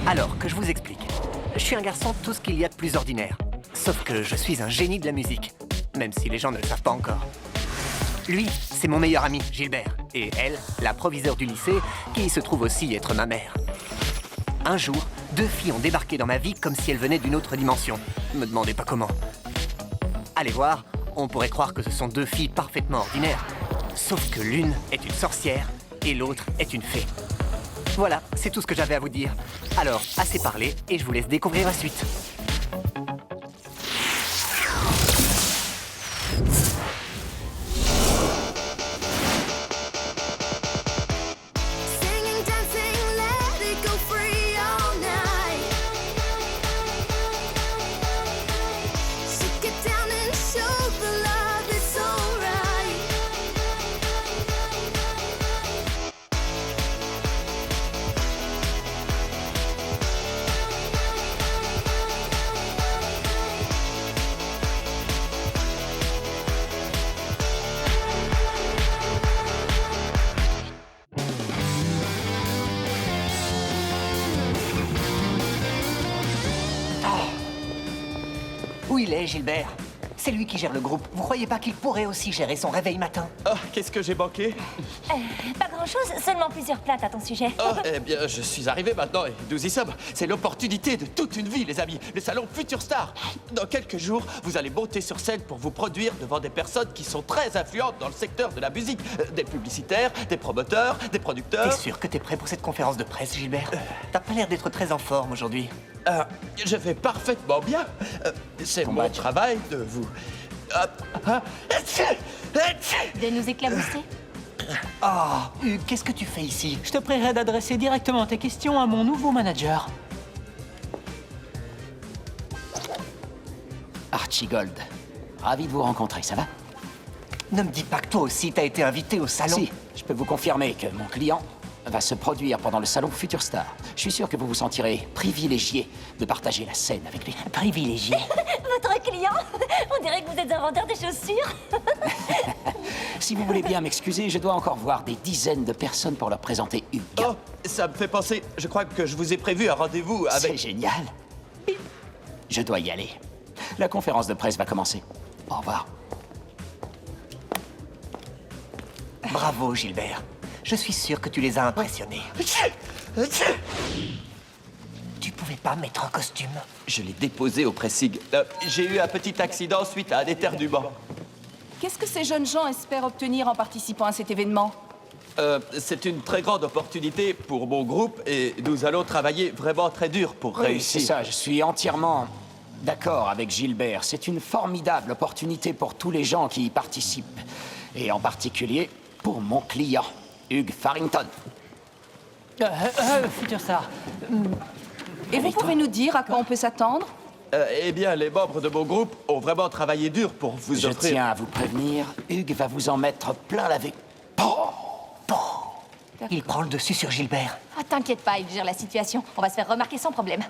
Alors, que je vous explique. Je suis un garçon tout ce qu'il y a de plus ordinaire. Sauf que je suis un génie de la musique. Même si les gens ne le savent pas encore. Lui, c'est mon meilleur ami, Gilbert. Et elle, la proviseure du lycée, qui se trouve aussi être ma mère. Un jour, 2 filles ont débarqué dans ma vie comme si elles venaient d'une autre dimension. Me demandez pas comment. Allez voir, on pourrait croire que ce sont 2 filles parfaitement ordinaires. Sauf que l'une est une sorcière et l'autre est une fée. Voilà, c'est tout ce que j'avais à vous dire. Alors, assez parlé et je vous laisse découvrir la suite. Singing, dancing, let it go free all night. Shake it down and show the love is alright. Où il est, Gilbert? C'est lui qui gère le groupe. Vous croyez pas qu'il pourrait aussi gérer son réveil matin? Oh, qu'est-ce que j'ai manqué? Pas grand-chose, seulement plusieurs plaintes à ton sujet. Oh, eh bien, je suis arrivé maintenant et nous y sommes. C'est l'opportunité de toute une vie, les amis. Le salon Future Star. Dans quelques jours, vous allez monter sur scène pour vous produire devant des personnes qui sont très influentes dans le secteur de la musique. Des publicitaires, des promoteurs, des producteurs. T'es sûr que t'es prêt pour cette conférence de presse, Gilbert? T'as pas l'air d'être très en forme aujourd'hui. Je vais parfaitement bien. C'est mon badge. travail de vous... De nous éclabousser. Oh, Hugues, qu'est-ce que tu fais ici? Je te prierai d'adresser directement tes questions à mon nouveau manager. Archie Gold, ravi de vous rencontrer, ça va? Ne me dis pas que toi aussi t'as été invité au salon. Si, je peux vous confirmer que mon client va se produire pendant le salon Future Star. Je suis sûr que vous vous sentirez privilégié de partager la scène avec lui. Privilégié. Votre client? On dirait que vous êtes un vendeur de chaussures. Si vous voulez bien m'excuser, je dois encore voir des dizaines de personnes pour leur présenter Hugues. Oh, ça me fait penser. Je crois que je vous ai prévu un rendez-vous C'est avec... génial. Je dois y aller. La conférence de presse va commencer. Au revoir. Bravo, Gilbert. Je suis sûr que tu les as impressionnés. Tu pouvais pas mettre un costume? Je l'ai déposé au pressing. J'ai eu un petit accident suite à un éternuement. Qu'est-ce que ces jeunes gens espèrent obtenir en participant à cet événement? C'est une très grande opportunité pour mon groupe et nous allons travailler vraiment très dur pour Oui, réussir. c'est ça, je suis entièrement d'accord avec Gilbert. C'est une formidable opportunité pour tous les gens qui y participent. Et en particulier pour mon client, Hugues Farrington. Future Star. Et vous pouvez nous dire à quoi on peut s'attendre? Eh bien, les membres de mon groupe ont vraiment travaillé dur pour vous Je offrir... tiens à vous prévenir, Hugues va vous en mettre plein la vue. Il prend le dessus sur Gilbert. Ah, t'inquiète pas, il gère la situation. On va se faire remarquer sans problème.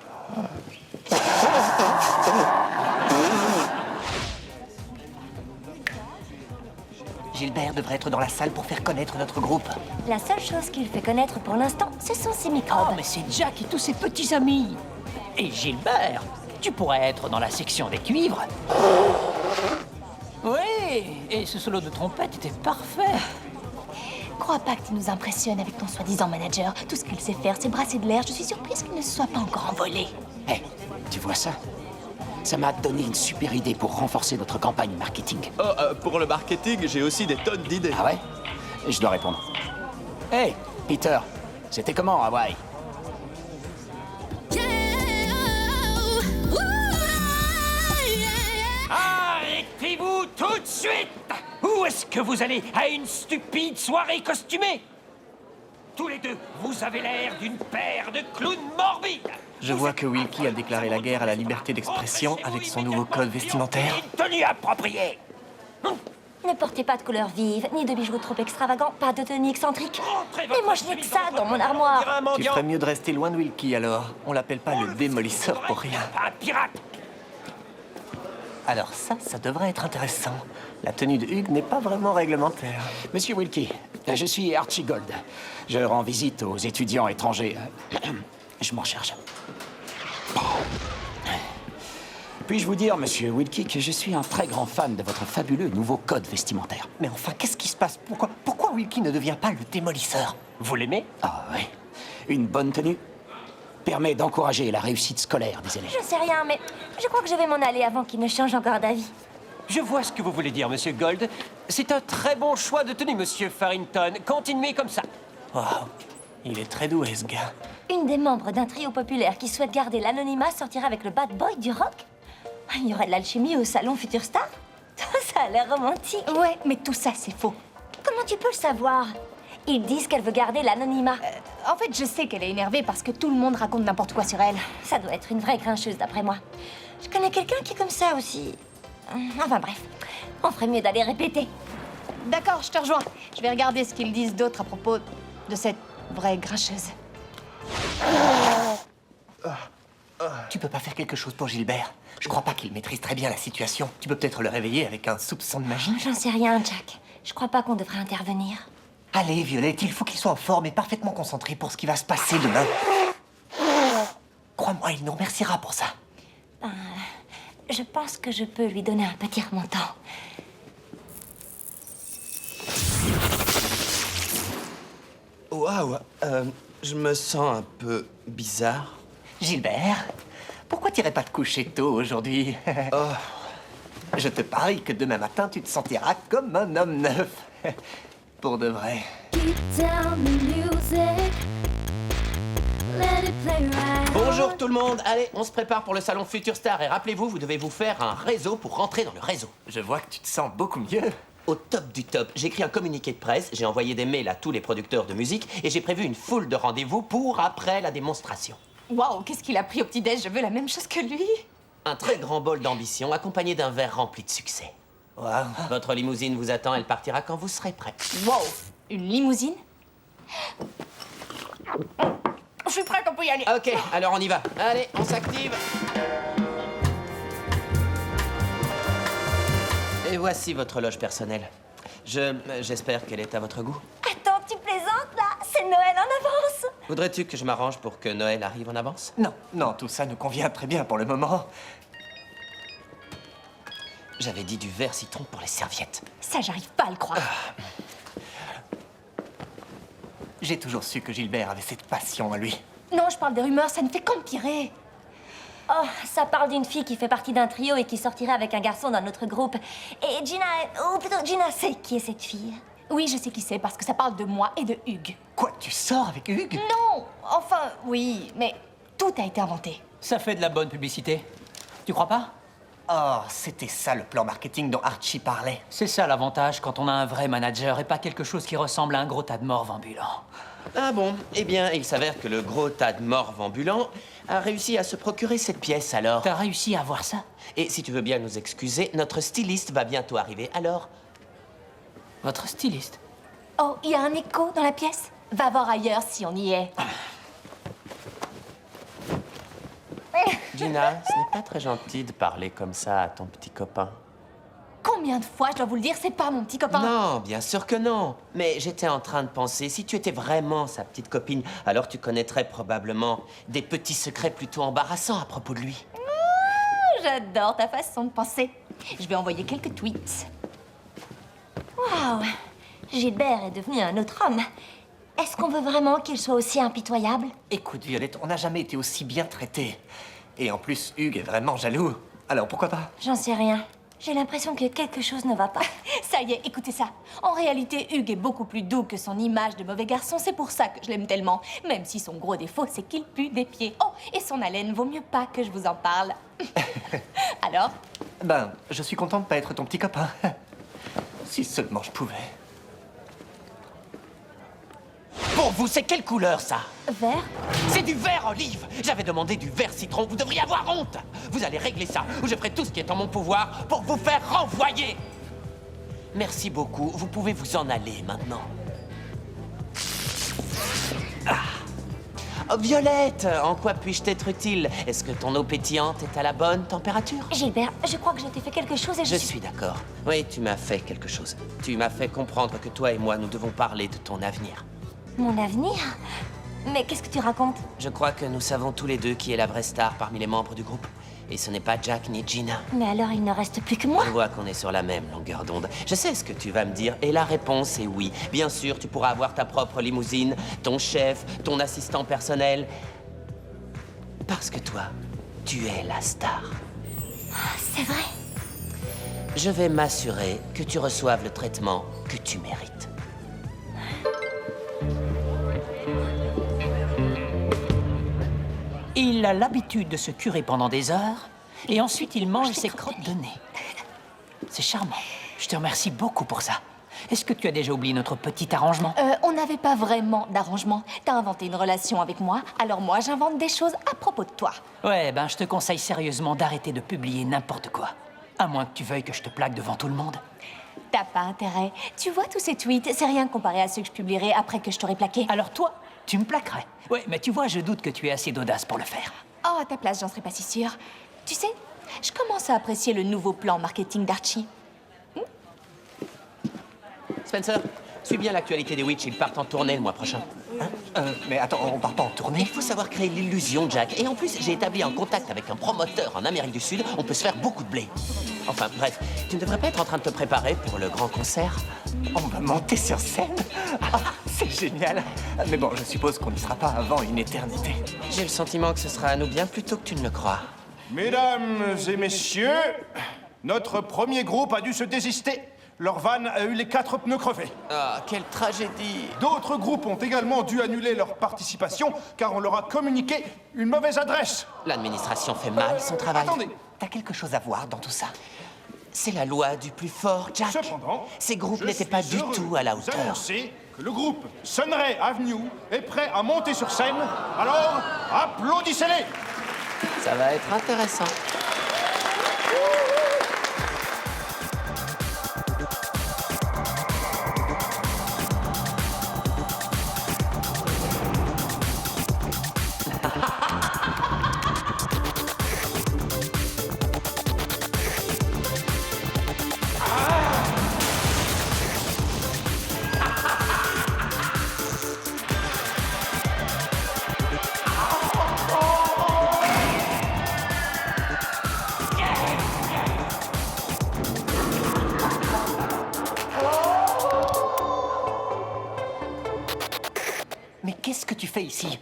Gilbert devrait être dans la salle pour faire connaître notre groupe. La seule chose qu'il fait connaître pour l'instant, ce sont ses microbes. Oh, mais c'est Jack et tous ses petits amis. Et Gilbert, tu pourrais être dans la section des cuivres. Oui, et ce solo de trompette était parfait. Crois pas que tu nous impressionnes avec ton soi-disant manager. Tout ce qu'il sait faire, c'est brasser de l'air. Je suis surprise qu'il ne se soit pas encore envolé. Hé, tu vois ça? Ça m'a donné une super idée pour renforcer notre campagne marketing. Oh, pour le marketing, j'ai aussi des tonnes d'idées. Ah ouais? Je dois répondre. Hé, Peter, c'était comment Hawaï? Arrêtez-vous tout de suite! Où est-ce que vous allez? À une stupide soirée costumée? Tous les deux, vous avez l'air d'une paire de clowns morbides! Je vois que Wilkie a déclaré la guerre à la liberté d'expression avec son nouveau code vestimentaire. Une tenue appropriée! Ne portez pas de couleurs vives, ni de bijoux trop extravagants, pas de tenue excentrique. Mais moi, je n'ai que ça dans mon armoire. Tu ferais mieux de rester loin de Wilkie alors. On l'appelle pas le démolisseur pour rien. Un pirate! Alors ça devrait être intéressant. La tenue de Hugues n'est pas vraiment réglementaire. Monsieur Wilkie, je suis Archie Gold. Je rends visite aux étudiants étrangers. Je m'en charge. Puis-je vous dire, monsieur Wilkie, que je suis un très grand fan de votre fabuleux nouveau code vestimentaire. Mais enfin, qu'est-ce qui se passe? Pourquoi Wilkie ne devient pas le démolisseur? Vous l'aimez? Ah ouais. Une bonne tenue permet d'encourager la réussite scolaire des élèves. Je sais rien, mais je crois que je vais m'en aller avant qu'il ne change encore d'avis. Je vois ce que vous voulez dire, monsieur Gold. C'est un très bon choix de tenue, monsieur Farrington. Continuez comme ça. Waouh, il est très doué, ce gars. Une des membres d'un trio populaire qui souhaite garder l'anonymat sortira avec le bad boy du rock. Il y aurait de l'alchimie au salon Future Star. Ça a l'air romantique. Ouais, mais tout ça, c'est faux. Comment tu peux le savoir? Ils disent qu'elle veut garder l'anonymat. En fait, je sais qu'elle est énervée parce que tout le monde raconte n'importe quoi sur elle. Ça doit être une vraie grincheuse, d'après moi. Je connais quelqu'un qui est comme ça aussi. Enfin bref, on ferait mieux d'aller répéter. D'accord, je te rejoins. Je vais regarder ce qu'ils disent d'autre à propos de cette vraie grincheuse. Tu peux pas faire quelque chose pour Gilbert? Je crois pas qu'il maîtrise très bien la situation. Tu peux peut-être le réveiller avec un soupçon de magie? J'en sais rien, Jack. Je crois pas qu'on devrait intervenir. Allez, Violette, il faut qu'il soit en forme et parfaitement concentré pour ce qui va se passer demain. Crois-moi, il nous remerciera pour ça. Je pense que je peux lui donner un petit remontant. Waouh, je me sens un peu bizarre. Gilbert, pourquoi t'irais pas te coucher tôt aujourd'hui? Je te parie que demain matin, tu te sentiras comme un homme neuf. Pour de vrai. Keep down the music. Let it play right. Bonjour tout le monde, allez, on se prépare pour le salon Future Star et rappelez-vous, vous devez vous faire un réseau pour rentrer dans le réseau. Je vois que tu te sens beaucoup mieux. Au top du top, j'ai écrit un communiqué de presse, j'ai envoyé des mails à tous les producteurs de musique et j'ai prévu une foule de rendez-vous pour après la démonstration. Waouh, qu'est-ce qu'il a pris au petit-déj? Je veux la même chose que lui. Un très grand bol d'ambition accompagné d'un verre rempli de succès. Waouh. Votre limousine vous attend, elle partira quand vous serez prêt. Waouh, une limousine? Je suis prête, on peut y aller. Ok, alors on y va. Allez, on s'active. Et voici votre loge personnelle. J'espère qu'elle est à votre goût. Attends, tu plaisantes là? C'est Noël en avance. Voudrais-tu que je m'arrange pour que Noël arrive en avance? Non, tout ça nous convient très bien pour le moment. J'avais dit du verre citron pour les serviettes. Ça, j'arrive pas à le croire. J'ai toujours su que Gilbert avait cette passion à lui. Non, je parle des rumeurs, ça ne fait qu'empirer. Oh, ça parle d'une fille qui fait partie d'un trio et qui sortirait avec un garçon dans notre groupe. Et Gina, ou plutôt Gina sait qui est cette fille. Oui, je sais qui c'est, parce que ça parle de moi et de Hugues. Quoi, tu sors avec Hugues? Non, enfin, oui, mais tout a été inventé. Ça fait de la bonne publicité. Tu crois pas? Oh, c'était ça le plan marketing dont Archie parlait. C'est ça l'avantage quand on a un vrai manager et pas quelque chose qui ressemble à un gros tas de morts ambulants. Ah bon? Eh bien, il s'avère que le gros tas de morts ambulants a réussi à se procurer cette pièce, alors. T'as réussi à avoir ça? Et si tu veux bien nous excuser, notre styliste va bientôt arriver, alors... Votre styliste? Oh, il y a un écho dans la pièce? Va voir ailleurs si on y est. Gina, ce n'est pas très gentil de parler comme ça à ton petit copain. Combien de fois je dois vous le dire, c'est pas mon petit copain? Non, bien sûr que non. Mais j'étais en train de penser, si tu étais vraiment sa petite copine, alors tu connaîtrais probablement des petits secrets plutôt embarrassants à propos de lui. J'adore ta façon de penser. Je vais envoyer quelques tweets. Waouh, Gilbert est devenu un autre homme. Est-ce qu'on veut vraiment qu'il soit aussi impitoyable? Écoute, Violette, on n'a jamais été aussi bien traités. Et en plus, Hugues est vraiment jaloux. Alors pourquoi pas? J'en sais rien. J'ai l'impression que quelque chose ne va pas. Ça y est, écoutez ça. En réalité, Hugues est beaucoup plus doux que son image de mauvais garçon. C'est pour ça que je l'aime tellement. Même si son gros défaut, c'est qu'il pue des pieds. Oh, et son haleine vaut mieux pas que je vous en parle. Alors? Ben, je suis content de pas être ton petit copain. Si seulement je pouvais. Pour vous, c'est quelle couleur, ça? Vert? C'est du vert olive. J'avais demandé du vert citron. Vous devriez avoir honte. Vous allez régler ça, ou je ferai tout ce qui est en mon pouvoir pour vous faire renvoyer. Merci beaucoup. Vous pouvez vous en aller maintenant. Oh, Violette, en quoi puis-je t'être utile? Est-ce que ton eau pétillante est à la bonne température? Gilbert, je crois que je t'ai fait quelque chose et Je suis d'accord. Oui, tu m'as fait quelque chose. Tu m'as fait comprendre que toi et moi, nous devons parler de ton avenir. Mon avenir? Mais qu'est-ce que tu racontes? Je crois que nous savons tous les deux qui est la vraie star parmi les membres du groupe. Et ce n'est pas Jack ni Gina. Mais alors il ne reste plus que moi. Je vois qu'on est sur la même longueur d'onde. Je sais ce que tu vas me dire, et la réponse est oui. Bien sûr, tu pourras avoir ta propre limousine, ton chef, ton assistant personnel. Parce que toi, tu es la star. C'est vrai. Je vais m'assurer que tu reçoives le traitement que tu mérites. Il a l'habitude de se curer pendant des heures, et ensuite il mange ses crottes de nez. C'est charmant. Je te remercie beaucoup pour ça. Est-ce que tu as déjà oublié notre petit arrangement? On n'avait pas vraiment d'arrangement. T'as inventé une relation avec moi, alors moi j'invente des choses à propos de toi. Ouais, ben je te conseille sérieusement d'arrêter de publier n'importe quoi. À moins que tu veuilles que je te plaque devant tout le monde. T'as pas intérêt. Tu vois tous ces tweets, c'est rien comparé à ceux que je publierai après que je t'aurai plaqué. Alors toi, tu me plaquerais. Ouais, mais tu vois, je doute que tu aies assez d'audace pour le faire. Oh, à ta place, j'en serais pas si sûre. Tu sais, je commence à apprécier le nouveau plan marketing d'Archie. Spencer, suis bien l'actualité des Witch, ils partent en tournée le mois prochain. Mais attends, on part pas en tournée? Il faut savoir créer l'illusion, Jack. Et en plus, j'ai établi un contact avec un promoteur en Amérique du Sud. On peut se faire beaucoup de blé. Enfin, bref, tu ne devrais pas être en train de te préparer pour le grand concert? On va monter sur scène? Ah, c'est génial. Mais bon, je suppose qu'on n'y sera pas avant une éternité. J'ai le sentiment que ce sera à nous bien plus tôt que tu ne le crois. Mesdames et messieurs, notre premier groupe a dû se désister. Leur van a eu les 4 pneus crevés. Ah, quelle tragédie! D'autres groupes ont également dû annuler leur participation car on leur a communiqué une mauvaise adresse. L'administration fait mal son travail. Attendez, T'as quelque chose à voir dans tout ça? C'est la loi du plus fort, Jack. cependant, Ces groupes je n'étaient suis pas du heureux tout à la de vous hauteur. annoncer que le groupe Sunray Avenue est prêt à monter sur scène. Alors, applaudissez-les! Ça va être intéressant. Mais qu'est-ce que tu fais ici?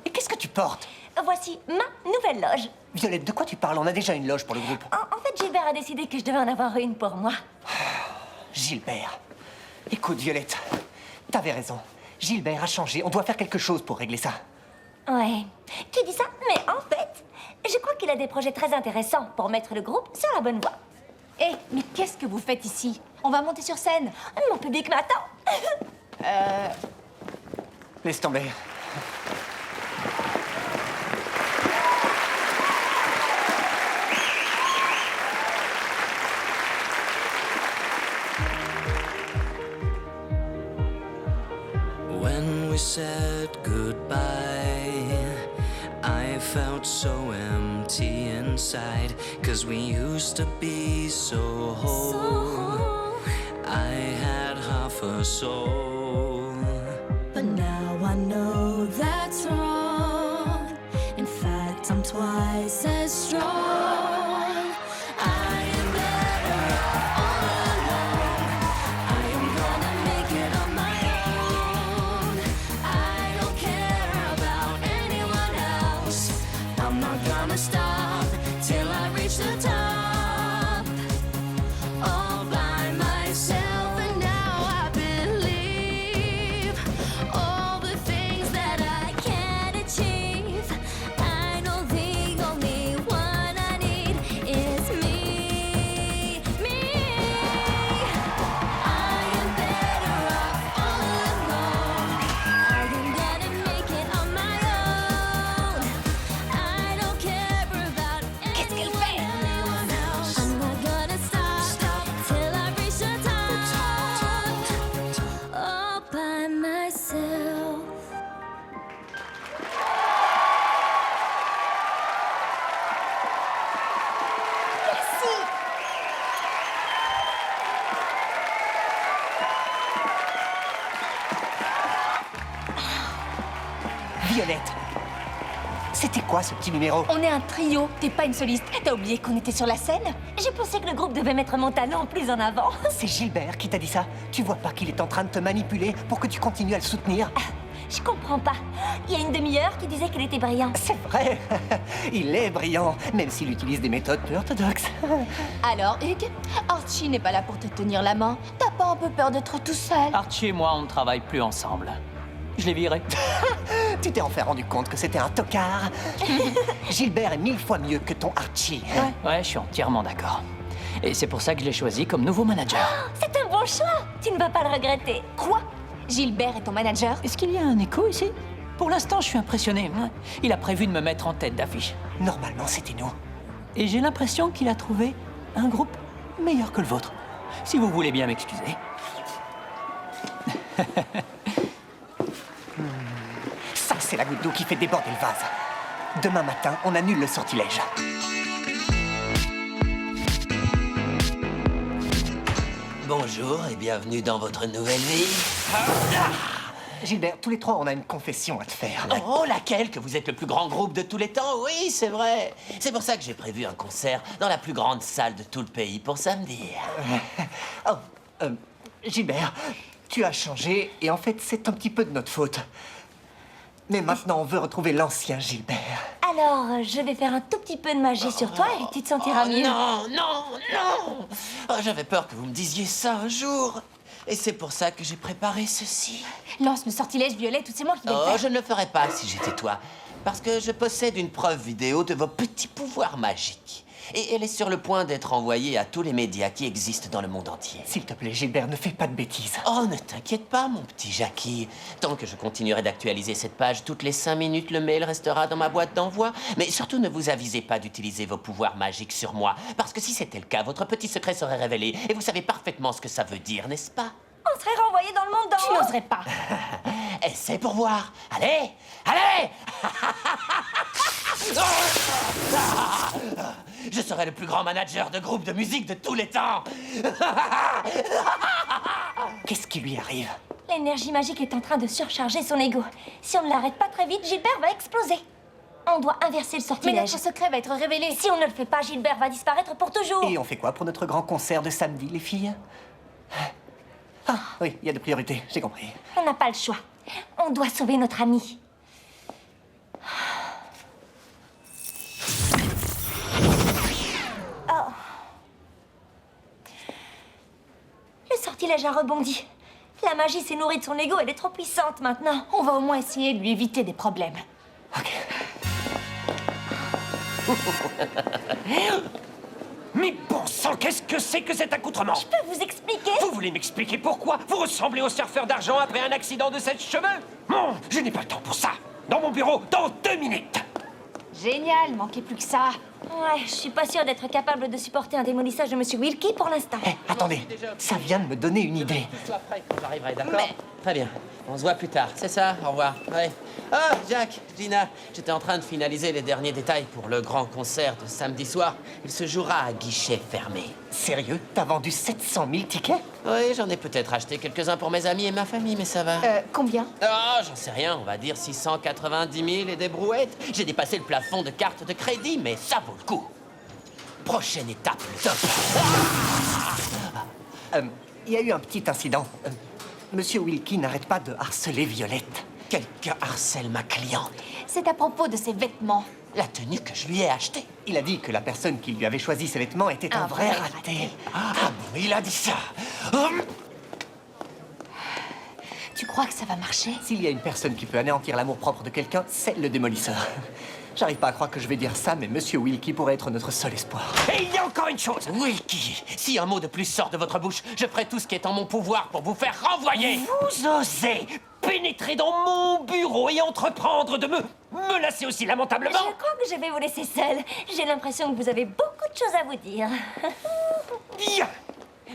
Et qu'est-ce que tu portes? Voici ma nouvelle loge. Violette, de quoi tu parles? On a déjà une loge pour le groupe. En fait, Gilbert a décidé que je devais en avoir une pour moi. Gilbert. Écoute, Violette, t'avais raison. Gilbert a changé. On doit faire quelque chose pour régler ça. Ouais, tu dis ça, mais en fait, je crois qu'il a des projets très intéressants pour mettre le groupe sur la bonne voie. Hé, mais qu'est-ce que vous faites ici? On va monter sur scène. Mon public m'attend. Laisse tomber. When we said goodbye, I felt so empty inside. 'Cause we used to be so whole. I had half a soul. But now I know that's wrong. In fact, I'm twice as strong. I am better all alone. I am gonna make it on my own. I don't care about anyone else. I'm not gonna stop till I reach the top. All by myself, and now I believe all the things that I can't achieve. I know the only one I need is me, me. I am better off all alone. I am gonna make it on my own. I don't care about anyone else. quoi ce petit numéro? On est un trio, t'es pas une soliste. T'as oublié qu'on était sur la scène? J'ai pensé que le groupe devait mettre mon talent plus en avant. C'est Gilbert qui t'a dit ça? Tu vois pas qu'il est en train de te manipuler pour que tu continues à le soutenir? Je comprends pas. Il y a une demi-heure qui disait qu'il était brillant. C'est vrai. Il est brillant, même s'il utilise des méthodes peu orthodoxes. Alors, Hugues, Archie n'est pas là pour te tenir la main. T'as pas un peu peur d'être tout seul? Archie et moi, on ne travaille plus ensemble. Je l'ai viré. Tu t'es enfin rendu compte que c'était un tocard? Gilbert est 1000 fois mieux que ton Archie. Ouais, je suis entièrement d'accord. Et c'est pour ça que je l'ai choisi comme nouveau manager. C'est un bon choix. Tu ne vas pas le regretter. Quoi? Gilbert est ton manager? Est-ce qu'il y a un écho ici? Pour l'instant, je suis impressionné. Il a prévu de me mettre en tête d'affiche. Normalement, c'était nous. Et j'ai l'impression qu'il a trouvé un groupe meilleur que le vôtre. Si vous voulez bien m'excuser. Ça, c'est la goutte d'eau qui fait déborder le vase. Demain matin, on annule le sortilège. Bonjour et bienvenue dans votre nouvelle vie. Gilbert, tous les trois, on a une confession à te faire. Oh, laquelle? Que vous êtes le plus grand groupe de tous les temps? Oui, c'est vrai. C'est pour ça que j'ai prévu un concert dans la plus grande salle de tout le pays pour samedi. Gilbert, tu as changé et en fait, c'est un petit peu de notre faute. Mais maintenant, on veut retrouver l'ancien Gilbert. Alors, je vais faire un tout petit peu de magie sur toi et tu te sentiras mieux. Non, non, non! Oh, j'avais peur que vous me disiez ça un jour. Et c'est pour ça que j'ai préparé ceci. Lance le sortilège violet, tout c'est moi qui vais le Oh, faire. je ne le ferais pas si j'étais toi. Parce que je possède une preuve vidéo de vos petits pouvoirs magiques. Et elle est sur le point d'être envoyée à tous les médias qui existent dans le monde entier. S'il te plaît, Gilbert, ne fais pas de bêtises. Oh, ne t'inquiète pas, mon petit Jackie. Tant que je continuerai d'actualiser cette page toutes les 5 minutes, le mail restera dans ma boîte d'envoi. Mais surtout, ne vous avisez pas d'utiliser vos pouvoirs magiques sur moi. Parce que si c'était le cas, votre petit secret serait révélé. Et vous savez parfaitement ce que ça veut dire, n'est-ce pas? On serait renvoyé dans le monde d'en Tu haut. n'oserais pas. Essaie pour voir. Allez, allez! Je serai le plus grand manager de groupe de musique de tous les temps. Qu'est-ce qui lui arrive? L'énergie magique est en train de surcharger son ego. Si on ne l'arrête pas très vite, Gilbert va exploser. On doit inverser le Mais sortilège. notre secret va être révélé. Si on ne le fait pas, Gilbert va disparaître pour toujours. Et on fait quoi pour notre grand concert de samedi, les filles? Ah, oui, il y a des priorités, j'ai compris. On n'a pas le choix. On doit sauver notre ami. Oh. Le sortilège a rebondi. La magie s'est nourrie de son ego, elle est trop puissante maintenant. On va au moins essayer de lui éviter des problèmes. Ok. Mais bon sang, qu'est-ce que c'est que cet accoutrement? Je peux vous expliquer? Vous voulez m'expliquer pourquoi vous ressemblez au surfeur d'argent après un accident de 7 cheveux? Non, je n'ai pas le temps pour ça. Dans mon bureau, dans 2 minutes. Génial, manquait plus que ça. Ouais, je suis pas sûre d'être capable de supporter un démolissage de Monsieur Wilkie pour l'instant. Attendez, ça vient de me donner une idée. Sois prêt quand j'arriverai, d'accord? Très bien. On se voit plus tard. C'est ça? Au revoir. Ouais. Ah, Jack, Gina, j'étais en train de finaliser les derniers détails pour le grand concert de samedi soir. Il se jouera à guichet fermé. Sérieux? T'as vendu 700 000 tickets? Oui, j'en ai peut-être acheté quelques-uns pour mes amis et ma famille, mais ça va. Combien? Oh, j'en sais rien, on va dire 690 000 et des brouettes. J'ai dépassé le plafond de cartes de crédit, mais ça vaut le coup. Prochaine étape, le top. Il y a eu un petit incident. Monsieur Wilkie n'arrête pas de harceler Violette. Quelqu'un harcèle ma cliente. C'est à propos de ses vêtements. La tenue que je lui ai achetée. Il a dit que la personne qui lui avait choisi ses vêtements était un vrai raté. Ah bon, il a dit ça. Hum. Tu crois que ça va marcher? S'il y a une personne qui peut anéantir l'amour-propre de quelqu'un, c'est le démolisseur. J'arrive pas à croire que je vais dire ça, mais Monsieur Wilkie pourrait être notre seul espoir. Et il y a encore une chose. Wilkie, si un mot de plus sort de votre bouche, je ferai tout ce qui est en mon pouvoir pour vous faire renvoyer. Vous osez pénétrer dans mon bureau et entreprendre de me menacer aussi lamentablement? Je crois que je vais vous laisser seul. J'ai l'impression que vous avez beaucoup de choses à vous dire. Bien.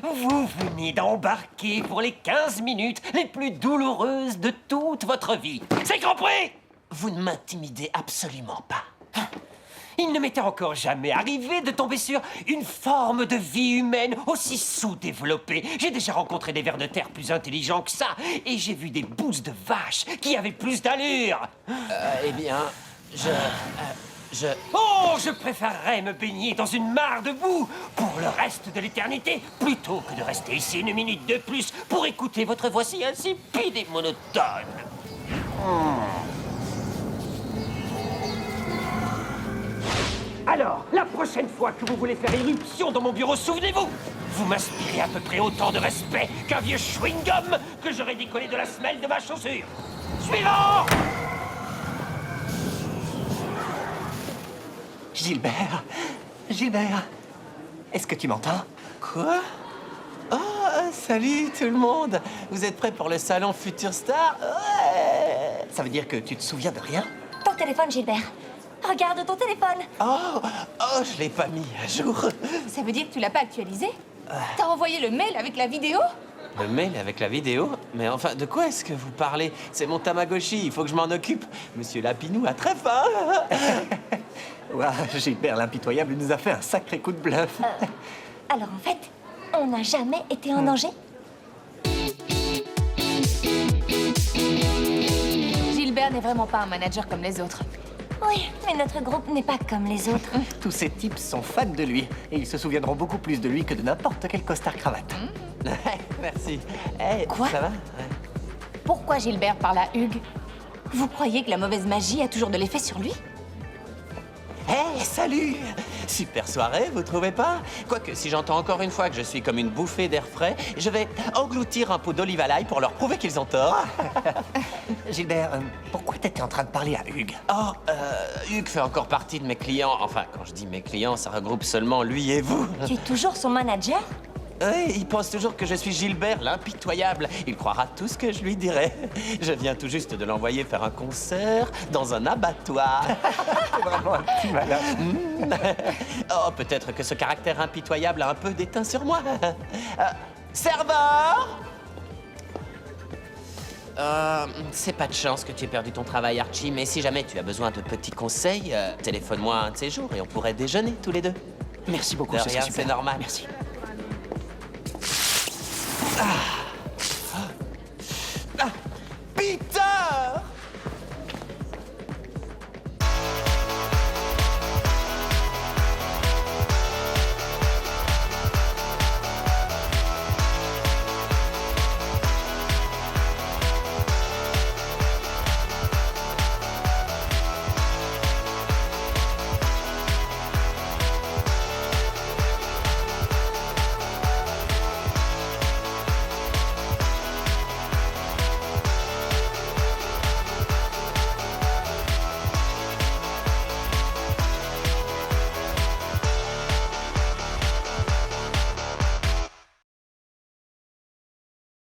Vous venez d'embarquer pour les 15 minutes les plus douloureuses de toute votre vie. C'est compris? Vous ne m'intimidez absolument pas. Il ne m'était encore jamais arrivé de tomber sur une forme de vie humaine aussi sous-développée. J'ai déjà rencontré des vers de terre plus intelligents que ça, et j'ai vu des bouses de vaches qui avaient plus d'allure. Eh bien, Oh, je préférerais me baigner dans une mare de boue pour le reste de l'éternité, plutôt que de rester ici une minute de plus pour écouter votre voix si insipide et monotone. Alors, la prochaine fois que vous voulez faire irruption dans mon bureau, souvenez-vous, vous m'inspirez à peu près autant de respect qu'un vieux chewing-gum que j'aurais décollé de la semelle de ma chaussure. Suivant! Gilbert, Gilbert, est-ce que tu m'entends? Quoi? Oh, salut tout le monde! Vous êtes prêts pour le salon Future Star? Ouais! Ça veut dire que tu te souviens de rien? Ton téléphone, Gilbert. Regarde ton téléphone. Oh, je l'ai pas mis à jour. Ça veut dire que tu l'as pas actualisé? T'as envoyé le mail avec la vidéo? Le mail avec la vidéo? Mais enfin, de quoi est-ce que vous parlez? C'est mon Tamagotchi, il faut que je m'en occupe. Monsieur Lapinou a très faim. Ouah, Gilbert l'impitoyable nous a fait un sacré coup de bluff. Alors en fait, on n'a jamais été en danger? Gilbert n'est vraiment pas un manager comme les autres. Oui, mais notre groupe n'est pas comme les autres. Tous ces types sont fans de lui et ils se souviendront beaucoup plus de lui que de n'importe quel costard-cravate. Merci. Quoi? Ça va? Ouais. Pourquoi Gilbert parle à Hugues? Vous croyez que la mauvaise magie a toujours de l'effet sur lui? Salut! Super soirée, vous trouvez pas? Quoique, si j'entends encore une fois que je suis comme une bouffée d'air frais, je vais engloutir un pot d'olive à l'ail pour leur prouver qu'ils ont tort. Gilbert, pourquoi t'étais en train de parler à Hugues? Oh, Hugues fait encore partie de mes clients. Enfin, quand je dis mes clients, ça regroupe seulement lui et vous. Tu es toujours son manager? Oui, il pense toujours que je suis Gilbert, l'impitoyable. Il croira tout ce que je lui dirai. Je viens tout juste de l'envoyer faire un concert dans un abattoir. C'est vraiment un petit malin. Oh, peut-être que ce caractère impitoyable a un peu déteint sur moi. Serveur! C'est pas de chance que tu aies perdu ton travail, Archie, mais si jamais tu as besoin de petits conseils, téléphone-moi un de ces jours et on pourrait déjeuner tous les deux. Merci beaucoup, De ce serait rien, super. c'est normal. Merci. Ah.